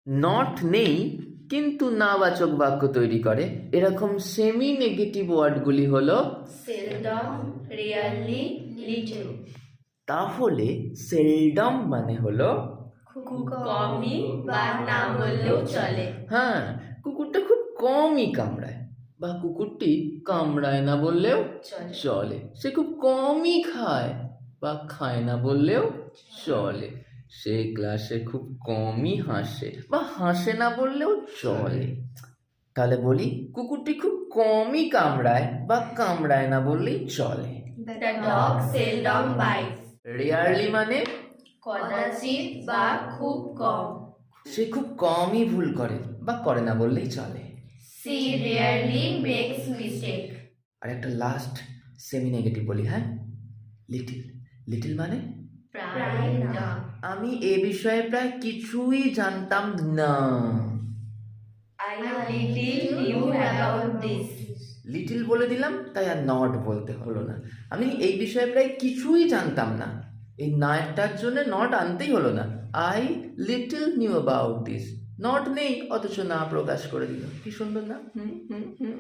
Not নেই কিন্তু নাবাচক বাক্য তৈরি করে এরকম সেমি নেগেটিভ ওয়ার্ডগুলি হলো seldom, rarely, little. তাহলে সেলডম মানে হলো খুব কমই বা না বললেও চলে। হ্যাঁ, কুকুরটা খুব কমই কামড়ায় বা কুকুরটি কামড়ায় না বললেও চলে। সে খুব কমই খায় বা খায় না বললেও চলে। সে ক্লাসে খুব কমই হাসে বা হাসে না বললেও চলে। তাহলে বলি কুকুরটি খুব কমই কামড়ায় বা কামড়ায় না বললেই চলে। The dog seldom bites. Rarely মানে কদাচিৎ বা খুব কম। সে খুব কমই ভুল করে বা করে না বললেই চলে। She rarely makes mistake. আর একটা লাস্ট সেমি নেগেটিভ বলি, হ্যাঁ, লিটিল। লিটিল মানে প্রায় না। আমি এ বিষয়ে প্রায় কিছুই জানতাম না। I little knew about this. Little বলে দিলাম তাই আর নট বলতে হলো না। আমি এই বিষয়ে প্রায় কিছুই জানতাম না, এই নাটার জন্য নট আনতেই হলো না। I little new about this. Not নেই অথচ না প্রকাশ করে দিল। কি সুন্দর না? হুম হুম হুম।